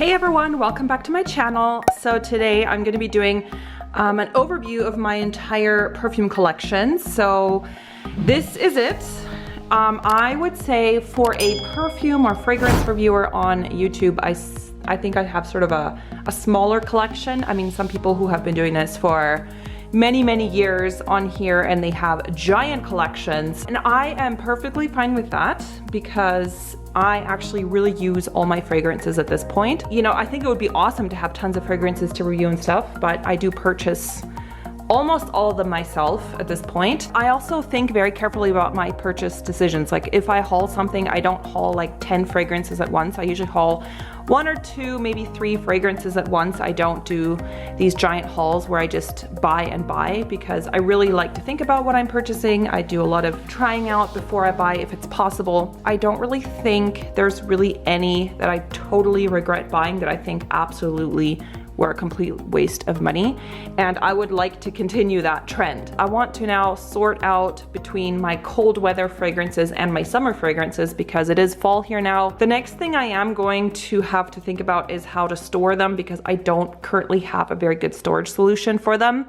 Hey everyone, welcome back to my channel. So today I'm going to be doing an overview of my entire perfume collection. So this is it. I would say for a perfume or fragrance reviewer on YouTube, I think I have sort of a smaller collection. I mean, some people who have been doing this for many years on here and they have giant collections, and I am perfectly fine with that because I actually really use all my fragrances at this point. You know, I think it would be awesome to have tons of fragrances to review and stuff, but I do purchase almost all of them myself at this point. I also think very carefully about my purchase decisions. Like if I haul something, I don't haul like 10 fragrances at once. I usually haul 1 or 2, maybe 3 fragrances at once. I don't do these giant hauls where I just buy and buy because I really like to think about what I'm purchasing. I do a lot of trying out before I buy if it's possible. I don't really think there's really any that I totally regret buying that I think absolutely were a complete waste of money, and I would like to continue that trend. I want to now sort out between my cold weather fragrances and my summer fragrances because it is fall here now. The next thing I am going to have to think about is how to store them because I don't currently have a very good storage solution for them.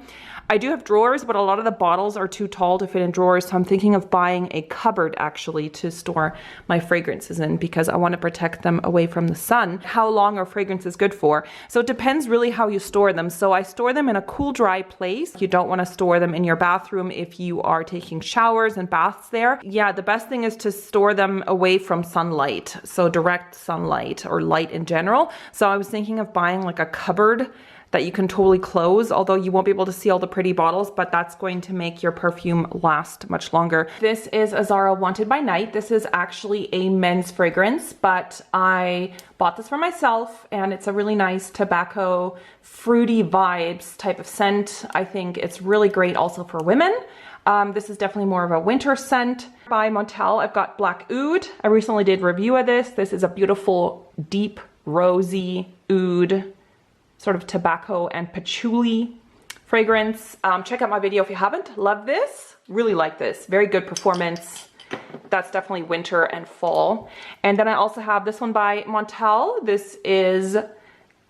I do have drawers, but a lot of the bottles are too tall to fit in drawers, so I'm thinking of buying a cupboard actually to store my fragrances in because I want to protect them away from the sun. How long are fragrances good for? So it depends really how you store them. So I store them in a cool, dry place. You don't want to store them in your bathroom if you are taking showers and baths there. Yeah, the best thing is to store them away from sunlight, so direct sunlight or light in general. So I was thinking of buying like a cupboard that you can totally close, although you won't be able to see all the pretty bottles, but that's going to make your perfume last much longer. This is Azara Wanted by Night. This is actually a men's fragrance, but I bought this for myself and it's a really nice tobacco, fruity vibes type of scent. I think it's really great also for women. This is definitely more of a winter scent. By Montel, I've got Black Oud. I recently did a review of this. This is a beautiful, deep, rosy oud, sort of tobacco and patchouli fragrance. Check out my video if you haven't. Love this. Really like this. Very good performance. That's definitely winter and fall. And then I also have this one by Montel. This is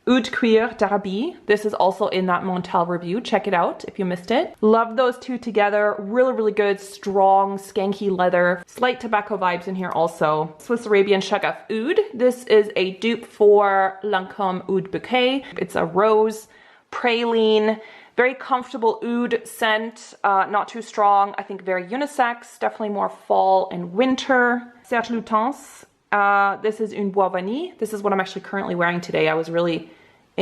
Oud Cuir d'Arabie. This is also in that Montel review. Check it out if you missed it. Love those two together. Really good, strong, skanky leather. Slight tobacco vibes in here also. Swiss Arabian Shagaf Oud. This is a dupe for Lancôme Oud Bouquet. It's a rose praline. Very comfortable oud scent, not too strong. I think very unisex, definitely more fall and winter. Serge Lutens. This is Une Bois Vanille. This is what I'm actually currently wearing today. I was really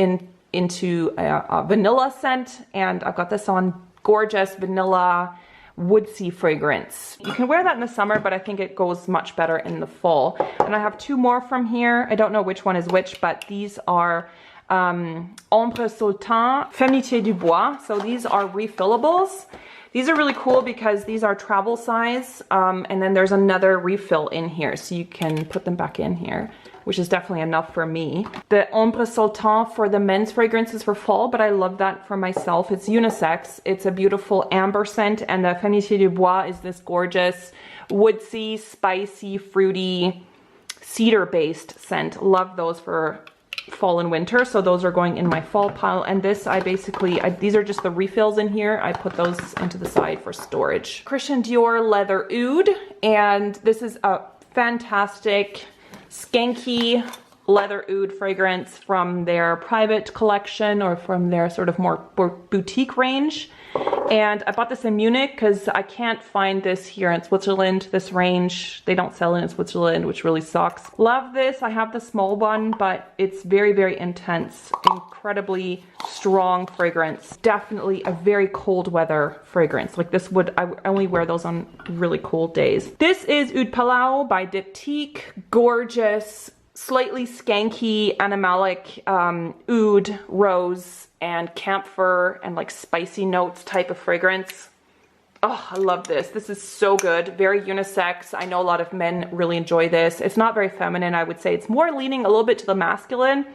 into a vanilla scent, and I've got this on. Gorgeous vanilla woodsy fragrance. You can wear that in the summer, but I think it goes much better in the fall. And I have 2 more from here. I don't know which one is which, but these are Ombre Sultan, Femitier du Bois. So these are refillables. These are really cool because these are travel size, and then there's another refill in here, so you can put them back in here, which is definitely enough for me. The Ombre Sultan for the men's fragrances for fall, but I love that for myself. It's unisex. It's a beautiful amber scent, and the Femitier du Bois is this gorgeous, woodsy, spicy, fruity, cedar-based scent. Love those for fall and winter, so those are going in my fall pile. And this these are just the refills in here. I put those into the side for storage. Christian Dior Leather Oud, and this is a fantastic skanky leather oud fragrance from their private collection or from their sort of more boutique range. And I bought this in Munich because I can't find this here in Switzerland. This range, they don't sell it in Switzerland, which really sucks. Love this. I have the small one, but it's very intense, incredibly strong fragrance. Definitely a very cold weather fragrance. Like this I only wear those on really cold days. This is Oud Palau by Diptyque. Gorgeous, slightly skanky, animalic oud, rose, and camphor and like spicy notes type of fragrance. Oh, I love this. This is so good. Very unisex. I know a lot of men really enjoy this. It's not very feminine, I would say. It's more leaning a little bit to the masculine.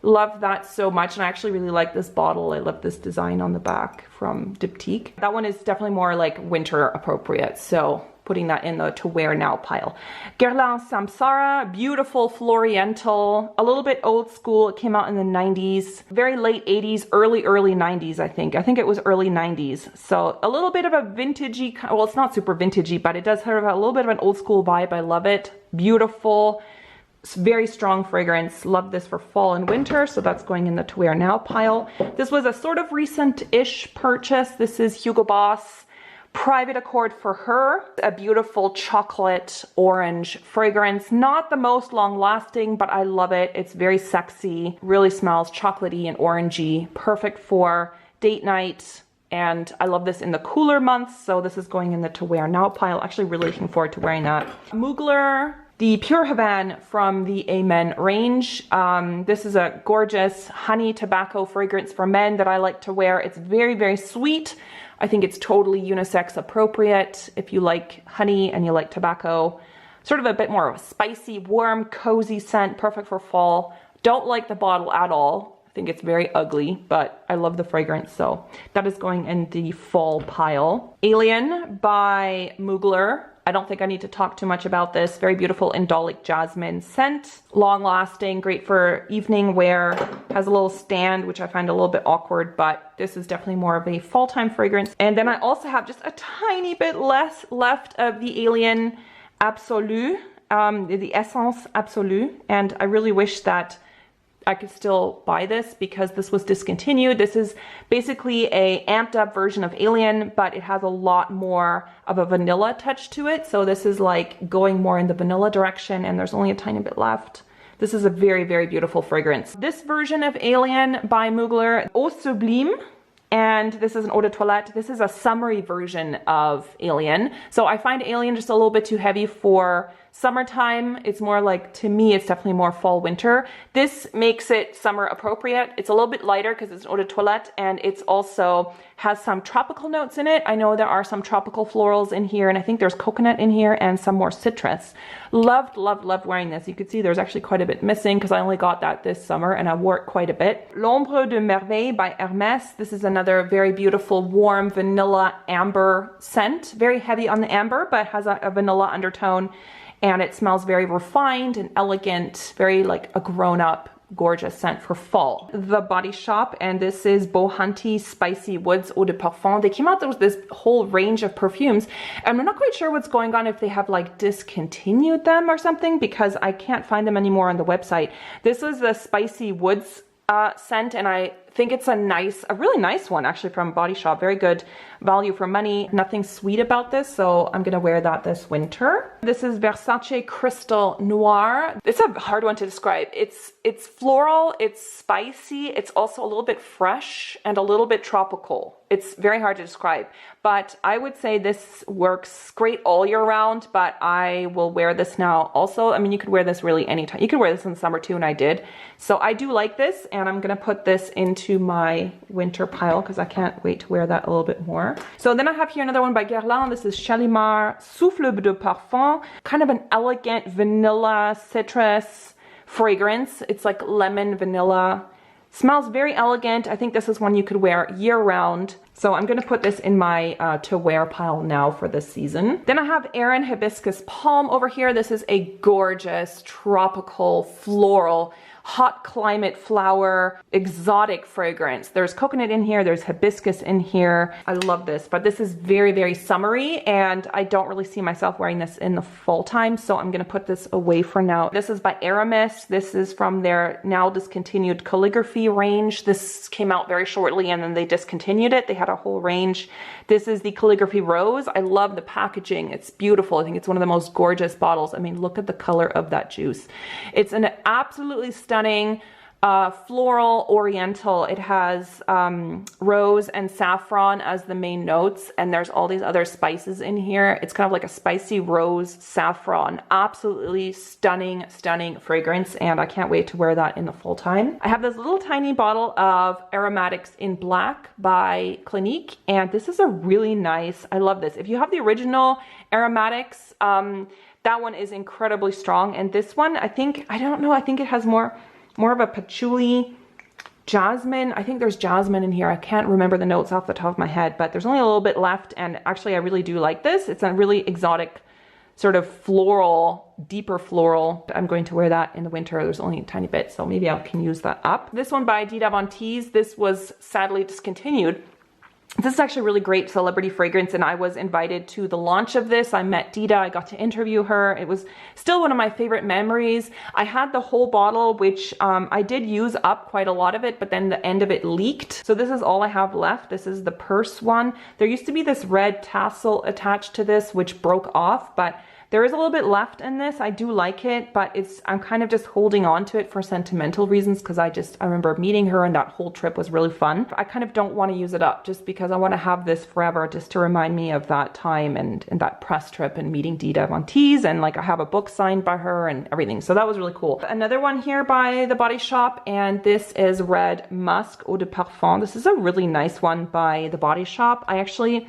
Love that so much, and I actually really like this bottle. I love this design on the back from Diptyque. That one is definitely more like winter appropriate, so putting that in the to wear now pile. Guerlain Samsara, beautiful floriental, a little bit old school. It came out in the 90s, very late 80s, early 90s, I think. I think it was early 90s. So a little bit of a vintagey, well, it's not super vintagey, but it does have a little bit of an old school vibe. I love it. Beautiful, very strong fragrance. Love this for fall and winter. So that's going in the to wear now pile. This was a sort of recent-ish purchase. This is Hugo Boss Private Accord for Her, a beautiful chocolate orange fragrance. Not the most long lasting, but I love it. It's very sexy, really smells chocolatey and orangey, perfect for date night. And I love this in the cooler months. So this is going in the to wear now pile. Actually really looking forward to wearing that. Mugler, the Pure Havane from the Amen range. This is a gorgeous honey tobacco fragrance for men that I like to wear. It's very, very sweet. I think it's totally unisex appropriate if you like honey and you like tobacco. Sort of a bit more of a spicy, warm, cozy scent, perfect for fall. Don't like the bottle at all. I think it's very ugly, but I love the fragrance, so that is going in the fall pile. Alien by Mugler. I don't think I need to talk too much about this. Very beautiful indolic jasmine scent. Long lasting, great for evening wear. Has a little stand, which I find a little bit awkward, but this is definitely more of a fall time fragrance. And then I also have just a tiny bit less left of the Alien Absolu, the Essence Absolu. And I really wish that I could still buy this because this was discontinued. This is basically a amped up version of Alien, but it has a lot more of a vanilla touch to it. So this is like going more in the vanilla direction, and there's only a tiny bit left. This is a very, very beautiful fragrance. This version of Alien by Mugler, Eau Sublime, and this is an eau de toilette. This is a summery version of Alien. So I find Alien just a little bit too heavy for summertime. It's more like, to me, it's definitely more fall winter. This makes it summer appropriate. It's a little bit lighter because it's an eau de toilette, and it's also has some tropical notes in it. I know there are some tropical florals in here, and I think there's coconut in here and some more citrus. Loved, loved, loved wearing this. You can see there's actually quite a bit missing because I only got that this summer and I wore it quite a bit. L'Ombre de Merveille by Hermès. This is another very beautiful, warm vanilla amber scent. Very heavy on the amber, but has a vanilla undertone. And it smells very refined and elegant, very like a grown-up, gorgeous scent for fall. The Body Shop, and this is Bohanti Spicy Woods Eau de Parfum. They came out with this whole range of perfumes, and I'm not quite sure what's going on, if they have like discontinued them or something, because I can't find them anymore on the website. This is the Spicy Woods scent, and I think it's a really nice one actually from Body Shop. Very good value for money. Nothing sweet about this, so I'm gonna wear that this winter. This is Versace Crystal Noir. It's a hard one to describe. It's floral, it's spicy, it's also a little bit fresh and a little bit tropical. It's very hard to describe, but I would say this works great all year round, but I will wear this now also. I mean, you could wear this really anytime. You could wear this in the summer too, and I did. So I do like this, and I'm gonna put this into my winter pile because I can't wait to wear that a little bit more. So then I have here another one by Guerlain. This is Shalimar Souffle de Parfum. Kind of an elegant vanilla citrus fragrance. It's like lemon vanilla. Smells very elegant. I think this is one you could wear year round. So I'm gonna put this in my to wear pile now for this season. Then I have Erin Hibiscus Palm over here. This is a gorgeous tropical floral hot climate flower exotic fragrance. There's coconut in here, there's hibiscus in here. I love this, but this is very, very summery, and I don't really see myself wearing this in the fall time, so I'm gonna put this away for now. This is by Aramis. This is from their now discontinued calligraphy range. This came out very shortly and then they discontinued it. They had a whole range. This is the calligraphy rose. I love the packaging. It's beautiful. I think it's one of the most gorgeous bottles. I mean, look at the color of that juice. It's an absolutely stunning floral oriental. It has rose and saffron as the main notes, and there's all these other spices in here. It's kind of like a spicy rose saffron. Absolutely stunning, stunning fragrance, and I can't wait to wear that in the fall time. I have this little tiny bottle of Aromatics in Black by Clinique, and this is a really nice, I love this. If you have the original Aromatics, that one is incredibly strong, and this one, I think, I don't know, I think it has more of a patchouli jasmine. I think there's jasmine in here. I can't remember the notes off the top of my head, but there's only a little bit left. And actually, I really do like this. It's a really exotic sort of floral, deeper floral. I'm going to wear that in the winter. There's only a tiny bit, so maybe I can use that up. This one by Dita Von Teese. This was sadly discontinued. This is actually a really great celebrity fragrance, and I was invited to the launch of this. I met Dita, I got to interview her. It was still one of my favorite memories. I had the whole bottle, which I did use up quite a lot of it, but then the end of it leaked. So this is all I have left. This is the purse one. There used to be this red tassel attached to this, which broke off, but there is a little bit left in this. I do like it, but I'm kind of just holding on to it for sentimental reasons because I remember meeting her and that whole trip was really fun. I kind of don't want to use it up just because I want to have this forever just to remind me of that time and that press trip and meeting Dita Von Teese, and like I have a book signed by her and everything. So that was really cool. Another one here by The Body Shop, and this is Red Musk Eau de Parfum. This is a really nice one by The Body Shop. I actually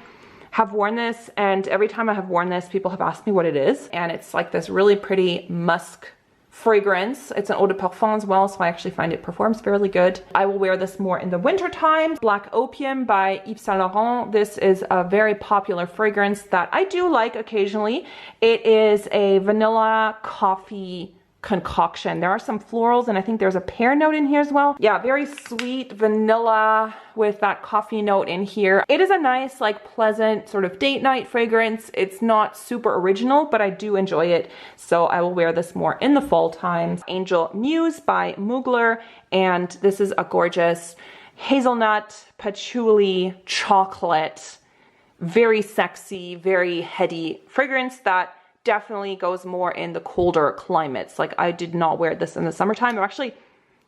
have worn this, and every time I have worn this, people have asked me what it is, and it's like this really pretty musk fragrance. It's an eau de parfum as well, so I actually find it performs fairly good. I will wear this more in the winter time. Black Opium by Yves Saint Laurent. This is a very popular fragrance that I do like occasionally. It is a vanilla coffee concoction. There are some florals, and I think there's a pear note in here as well. Yeah, very sweet vanilla with that coffee note in here. It is a nice, like, pleasant sort of date night fragrance. It's not super original, but I do enjoy it, so I will wear this more in the fall times. Angel Muse by Mugler, and this is a gorgeous hazelnut, patchouli, chocolate, very sexy, very heady fragrance that definitely goes more in the colder climates. Like, I did not wear this in the summertime. I've actually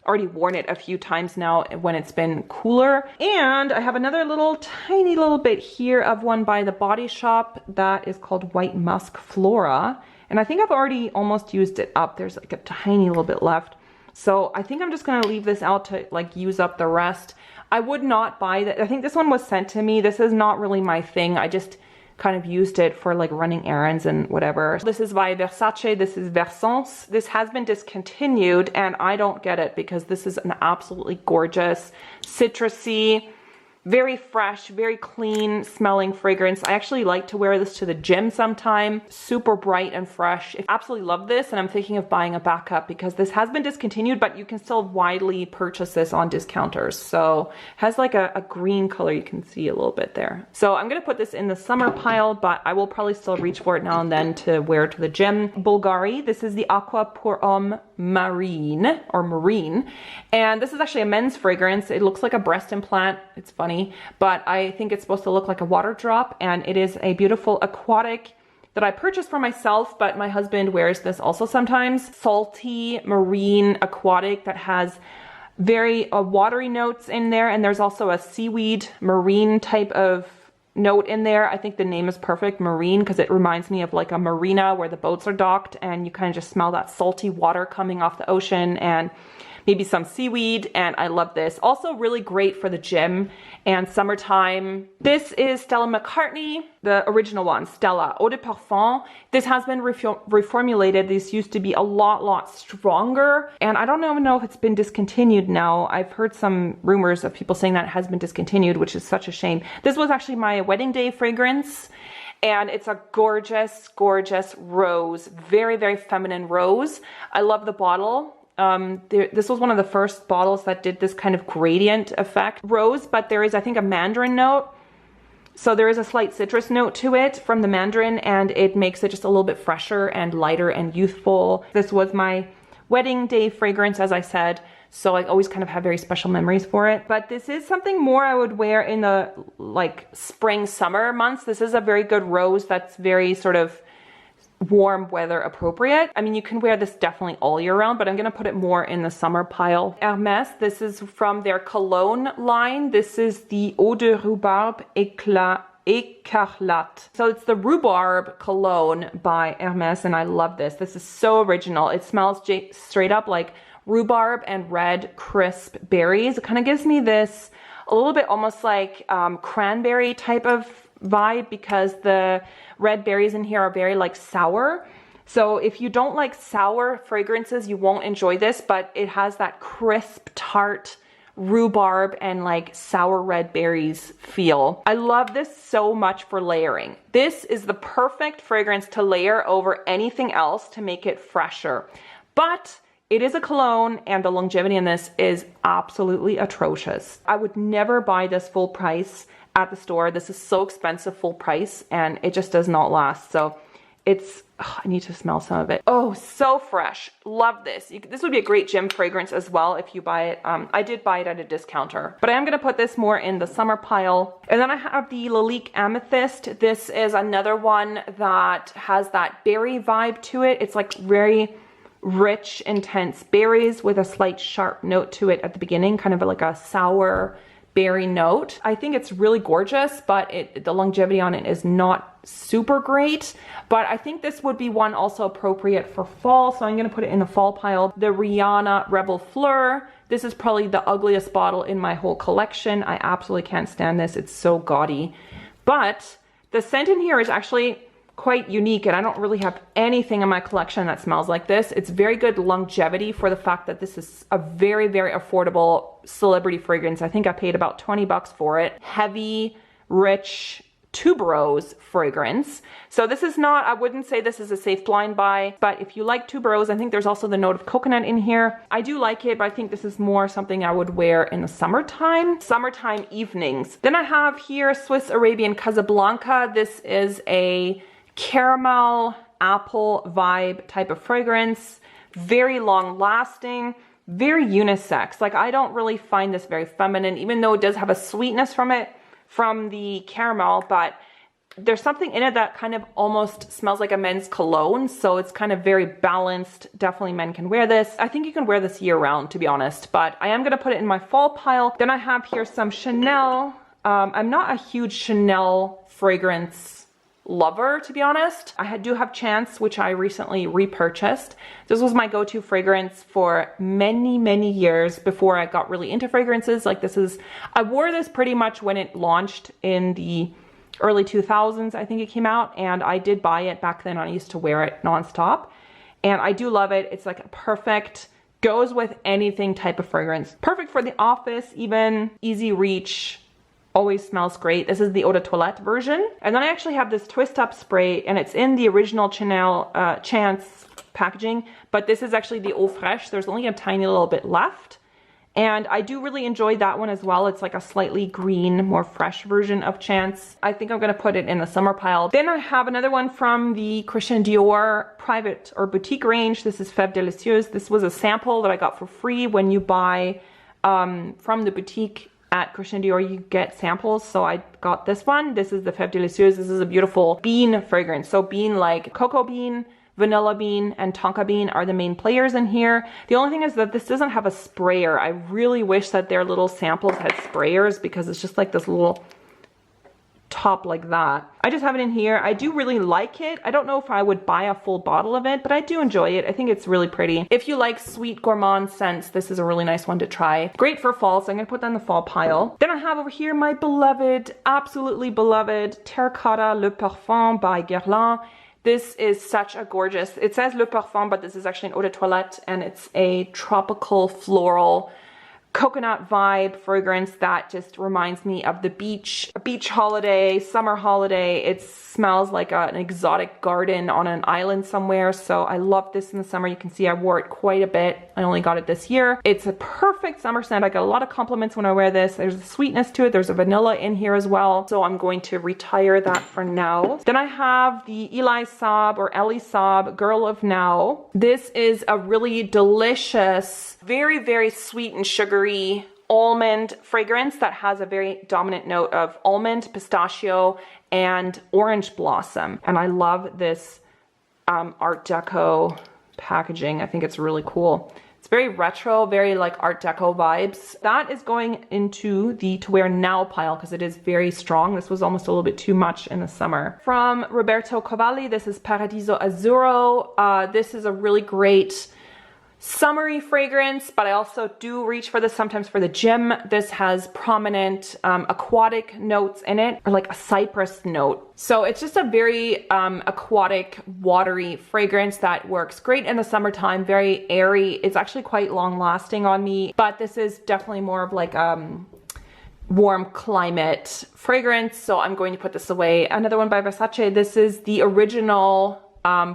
already worn it a few times now when it's been cooler. And I have another little tiny little bit here of one by The Body Shop that is called White Musk Flora. And I think I've already almost used it up. There's like a tiny little bit left. So I think I'm just gonna leave this out to like use up the rest. I would not buy that. I think this one was sent to me. This is not really my thing. I just kind of used it for like running errands and whatever. This is by Versace. This is Versance. This has been discontinued, and I don't get it because this is an absolutely gorgeous, citrusy, very fresh, very clean smelling fragrance. I actually like to wear this to the gym sometime. Super bright and fresh. I absolutely love this, and I'm thinking of buying a backup because this has been discontinued, but you can still widely purchase this on discounters. So it has like a green color. You can see a little bit there. So I'm gonna put this in the summer pile, but I will probably still reach for it now and then to wear to the gym. Bulgari. This is the Aqua pour Homme Marine, or Marine. And this is actually a men's fragrance. It looks like a breast implant. It's funny, but I think it's supposed to look like a water drop, and it is a beautiful aquatic that I purchased for myself, but my husband wears this also sometimes. Salty marine aquatic that has very watery notes in there, and there's also a seaweed marine type of note in there. I think the name is perfect, marine, because it reminds me of like a marina where the boats are docked and you kind of just smell that salty water coming off the ocean and maybe some seaweed, and I love this. Also really great for the gym and summertime. This is Stella McCartney, the original one, Stella Eau de Parfum. This has been reformulated. This used to be a lot stronger, and I don't even know if it's been discontinued now. I've heard some rumors of people saying that it has been discontinued, which is such a shame. This was actually my wedding day fragrance, and it's a gorgeous, gorgeous rose, very feminine rose. I love the bottle. This was one of the first bottles that did this kind of gradient effect rose, but there is, I think, a mandarin note. So there is a slight citrus note to it from the mandarin, and it makes it just a little bit fresher and lighter and youthful. This was my wedding day fragrance, as I said, so I always kind of have very special memories for it. But this is something more I would wear in the like spring, summer months. This is a very good rose that's very sort of warm weather appropriate. I mean, you can wear this definitely all year round, but I'm gonna put it more in the summer pile. Hermès, this is from their cologne line. This is the Eau de Rhubarbe Écarlate. So it's the rhubarb cologne by Hermès, and I love this. This is so original. It smells straight up like rhubarb and red crisp berries. It kind of gives me this a little bit almost like cranberry type of vibe, because the red berries in here are very like sour. So if you don't like sour fragrances, you won't enjoy this, but it has that crisp, tart rhubarb and like sour red berries feel. I love this so much for layering. This is the perfect fragrance to layer over anything else to make it fresher. But it is a cologne and the longevity in this is absolutely atrocious. I would never buy this full price at the store. This is so expensive full price and it just does not last. So it's, oh, I need to smell some of it. Oh, so fresh. Love this. This would be a great gym fragrance as well if you buy it. I did buy it at a discounter, but I am going to put this more in the summer pile. And then I have the Lalique Amethyst. This is another one that has that berry vibe to it. It's like very rich, intense berries with a slight sharp note to it at the beginning, kind of like a sour berry note. I think it's really gorgeous, but the longevity on it is not super great. But I think this would be one also appropriate for fall, so I'm going to put it in the fall pile. The Rihanna Rebel Fleur. This is probably the ugliest bottle in my whole collection. I absolutely can't stand this. It's so gaudy. But the scent in here is actually quite unique, and I don't really have anything in my collection that smells like this. It's very good longevity for the fact that this is a very, very affordable celebrity fragrance. I think I paid about 20 bucks for it. Heavy, rich tuberose fragrance. So this is not, I wouldn't say this is a safe blind buy, but if you like tuberose, I think there's also the note of coconut in here. I do like it, but I think this is more something I would wear in the summertime evenings. Then I have here Swiss Arabian Casablanca. This is a caramel apple vibe type of fragrance, very long lasting, very unisex. Like, I don't really find this very feminine, even though it does have a sweetness from it, from the caramel, but there's something in it that kind of almost smells like a men's cologne. So it's kind of very balanced. Definitely men can wear this. I think you can wear this year round, to be honest, but I am going to put it in my fall pile. Then I have here some Chanel. I'm not a huge Chanel fragrance lover, to be honest. I do have Chance, which I recently repurchased. This was my go-to fragrance for many, many years before I got really into fragrances. Like, I wore this pretty much when it launched in the early 2000s, I think it came out, and I did buy it back then. I used to wear it nonstop, and I do love it. It's like a perfect, goes with anything type of fragrance. Perfect for the office, even easy reach. Always smells great. This is the eau de toilette version. And then I actually have this twist up spray, and it's in the original Chanel Chance packaging, but this is actually the eau fraiche. There's only a tiny little bit left. And I do really enjoy that one as well. It's like a slightly green, more fresh version of Chance. I think I'm gonna put it in the summer pile. Then I have another one from the Christian Dior private or boutique range. This is Fève Délicieuse. This was a sample that I got for free when you buy from the boutique at Christian Dior. You get samples, so I got this one. This is the Fève Délicieuse. This is a beautiful bean fragrance. So bean, like cocoa bean, vanilla bean, and tonka bean are the main players in here. The only thing is that this doesn't have a sprayer. I really wish that their little samples had sprayers, because it's just like this little top like that. I just have it in here. I do really like it. I don't know if I would buy a full bottle of it, but I do enjoy it. I think it's really pretty. If you like sweet gourmand scents, this is a really nice one to try. Great for fall, so I'm gonna put that in the fall pile. Then I have over here my beloved, absolutely beloved Terracotta Le Parfum by Guerlain. This is such a gorgeous, it says Le Parfum, but this is actually an eau de toilette, and it's a tropical floral coconut vibe fragrance that just reminds me of the beach, a beach holiday, summer holiday. It smells like an exotic garden on an island somewhere. So I love this in the summer. You can see I wore it quite a bit. I only got it this year. It's a perfect summer scent. I got a lot of compliments when I wear this. There's a sweetness to it. There's a vanilla in here as well. So I'm going to retire that for now. Then I have the Eli Saab or Elie Saab Girl of Now. This is a really delicious, very, very sweet and sugary almond fragrance that has a very dominant note of almond, pistachio, and orange blossom. And I love this Art Deco packaging. I think it's really cool. It's very retro, very like Art Deco vibes. That is going into the to wear now pile because it is very strong. This was almost a little bit too much in the summer. From Roberto Cavalli, this is Paradiso Azzurro. This is a really great summery fragrance, but I also do reach for this sometimes for the gym. This has prominent aquatic notes in it, or like a cypress note. So it's just a very aquatic, watery fragrance that works great in the summertime, very airy. It's actually quite long lasting on me, but this is definitely more of like warm climate fragrance. So I'm going to put this away. Another one by Versace. This is the original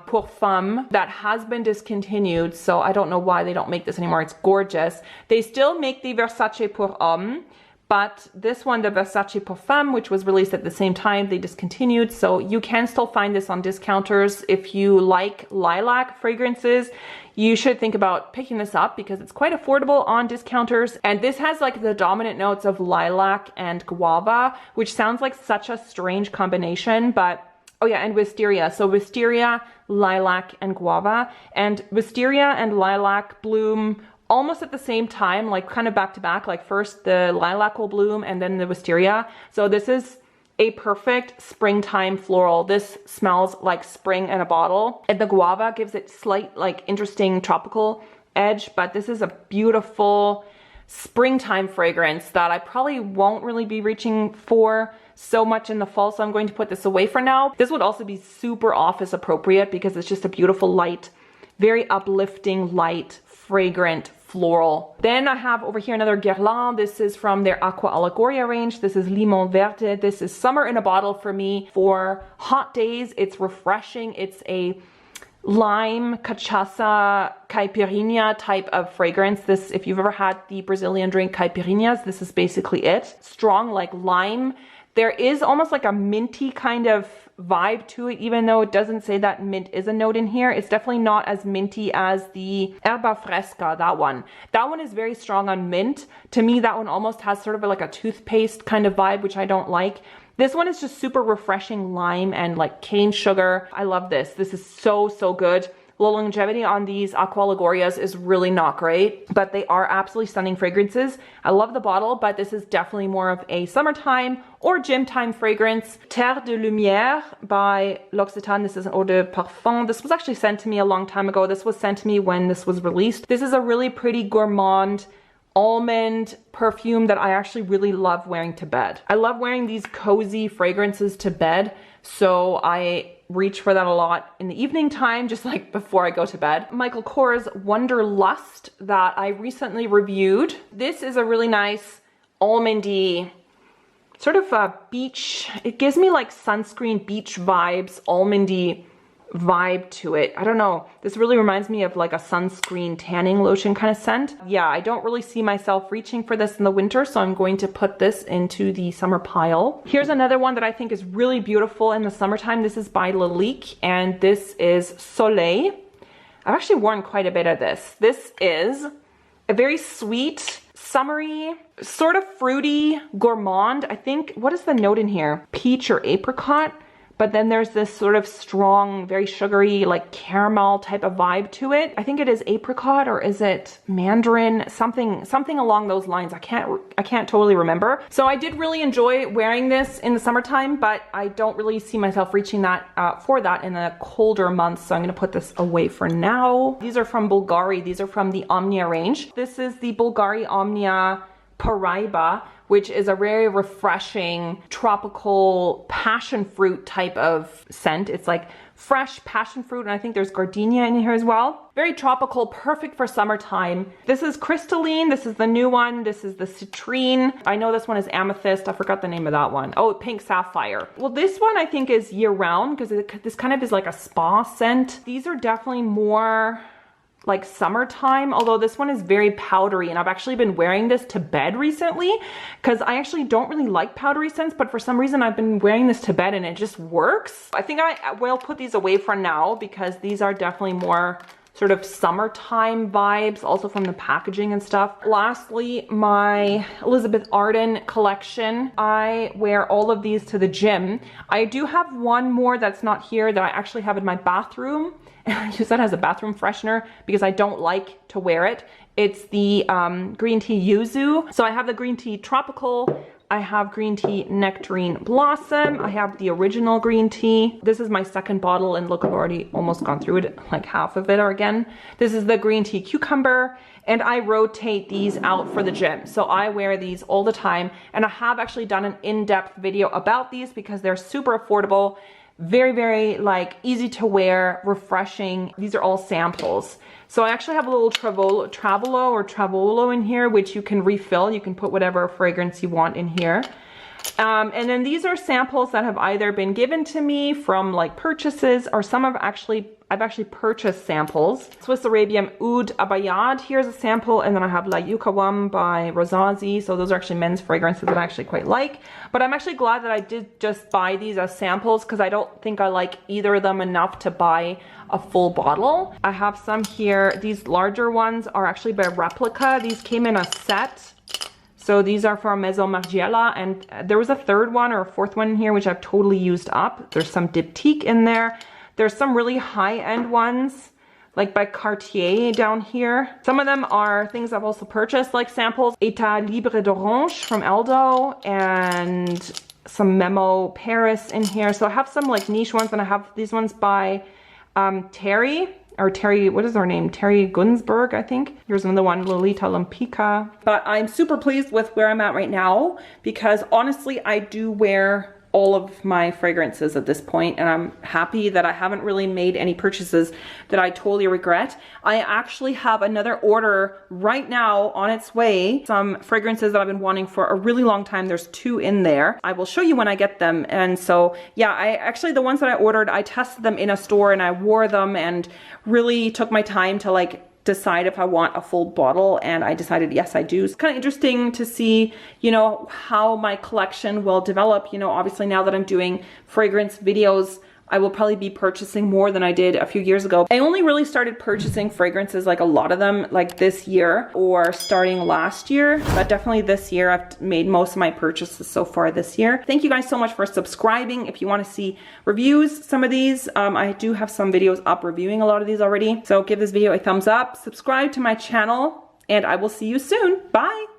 Perfume that has been discontinued, so I don't know why they don't make this anymore. It's gorgeous. They still make the Versace Pour Homme, but this one, the Versace Perfume, which was released at the same time, they discontinued, so you can still find this on discounters. If you like lilac fragrances, you should think about picking this up because it's quite affordable on discounters. And this has like the dominant notes of lilac and guava, which sounds like such a strange combination, but oh yeah, and wisteria. So wisteria, lilac, and guava. And wisteria and lilac bloom almost at the same time, like kind of back to back. Like first the lilac will bloom and then the wisteria. So this is a perfect springtime floral. This smells like spring in a bottle. And the guava gives it slight, like interesting tropical edge, but this is a beautiful springtime fragrance that I probably won't really be reaching for so much in the fall, so I'm going to put this away for now. This would also be super office appropriate because it's just a beautiful light, very uplifting, light, fragrant floral. Then I have over here another Guerlain. This is from their Aqua Allegoria range. This is Limon Verte. This is summer in a bottle for me. For hot days, it's refreshing. It's a lime, cachaça, caipirinha type of fragrance. This, if you've ever had the Brazilian drink caipirinhas, this is basically it. Strong like lime. There is almost like a minty kind of vibe to it, even though it doesn't say that mint is a note in here. It's definitely not as minty as the Erba Fresca, that one. That one is very strong on mint. To me, that one almost has sort of like a toothpaste kind of vibe, which I don't like. This one is just super refreshing lime and like cane sugar. I love this. This is so, so good. The longevity on these Aqua Allegorias is really not great, but they are absolutely stunning fragrances. I love the bottle, but this is definitely more of a summertime or gym time fragrance. Terre de Lumière by L'Occitane. This is an eau de parfum. This was actually sent to me a long time ago. This was sent to me when this was released. This is a really pretty gourmand almond perfume that I actually really love wearing to bed. I love wearing these cozy fragrances to bed, so I reach for that a lot in the evening time, just like before I go to bed. Michael Kors Wanderlust that I recently reviewed. This is a really nice almondy, sort of a beach, it gives me like sunscreen beach vibes, almondy vibe to it. I don't know. This really reminds me of like a sunscreen tanning lotion kind of scent. Yeah, I don't really see myself reaching for this in the winter, so I'm going to put this into the summer pile. Here's another one that I think is really beautiful in the summertime. This is by Lalique, and this is Soleil. I've actually worn quite a bit of this. This is a very sweet, summery, sort of fruity gourmand. I think, what is the note in here? Peach or apricot? But then there's this sort of strong, very sugary, like caramel type of vibe to it. I think it is apricot, or is it mandarin? Something along those lines. I can't totally remember. So I did really enjoy wearing this in the summertime, but I don't really see myself reaching that for that in the colder months. So I'm gonna put this away for now. These are from Bulgari. These are from the Omnia range. This is the Bulgari Omnia Paraiba, which is a very refreshing tropical passion fruit type of scent. It's like fresh passion fruit, and I think there's gardenia in here as well. Very tropical, perfect for summertime. This is crystalline. This is the new one. This is the citrine. I know this one is amethyst. I forgot the name of that one. Oh, pink sapphire. Well, this one I think is year round because this kind of is like a spa scent. These are definitely more like summertime, although this one is very powdery, and I've actually been wearing this to bed recently because I actually don't really like powdery scents, but for some reason I've been wearing this to bed and it just works. I think I will put these away for now because these are definitely more sort of summertime vibes, also from the packaging and stuff. Lastly, my Elizabeth Arden collection. I wear all of these to the gym. I do have one more that's not here that I actually have in my bathroom, and I use that as a bathroom freshener because I don't like to wear it. It's the green tea yuzu. So I have the green tea tropical I have green tea nectarine blossom. I have the original green tea. This is my second bottle, and look, I've already almost gone through it, like half of it again. This is the green tea cucumber, and I rotate these out for the gym. So I wear these all the time, and I have actually done an in-depth video about these because they're super affordable, very, very like easy to wear, refreshing. These are all samples. So I actually have a little Travolo in here, which you can refill. You can put whatever fragrance you want in here. And then these are samples that have either been given to me from like purchases, or some I've actually purchased samples. Swiss Arabian Oud Abayad, here's a sample, and then I have La Yukawam by Rosazi. So those are actually men's fragrances that I actually quite like. But I'm actually glad that I did just buy these as samples, because I don't think I like either of them enough to buy a full bottle. I have some here. These larger ones are actually by Replica. These came in a set. So these are from Maison Margiela, and there was a third one or a fourth one in here, which I've totally used up. There's some Diptyque in there. There's some really high-end ones, like by Cartier down here. Some of them are things I've also purchased, like samples. État Libre d'Orange from Aldo, and some Memo Paris in here. So I have some like niche ones, and I have these ones by Terry, what is her name? Terry Gunsberg, I think. Here's another one, Lolita Lampica. But I'm super pleased with where I'm at right now, because honestly, I do wear all of my fragrances at this point, and I'm happy that I haven't really made any purchases that I totally regret. I actually have another order right now on its way, some fragrances that I've been wanting for a really long time. There's 2 in there. I will show you when I get them. And so yeah, I actually, the ones that I ordered, I tested them in a store and I wore them and really took my time to like decide if I want a full bottle, and I decided yes, I do. It's kind of interesting to see, you know, how my collection will develop. You know, obviously now that I'm doing fragrance videos, I will probably be purchasing more than I did a few years ago. I only really started purchasing fragrances, like a lot of them, like this year or starting last year, but definitely this year I've made most of my purchases so far this year. Thank you guys so much for subscribing. If you want to see reviews, some of these, I do have some videos up reviewing a lot of these already. So give this video a thumbs up, subscribe to my channel, and I will see you soon. Bye.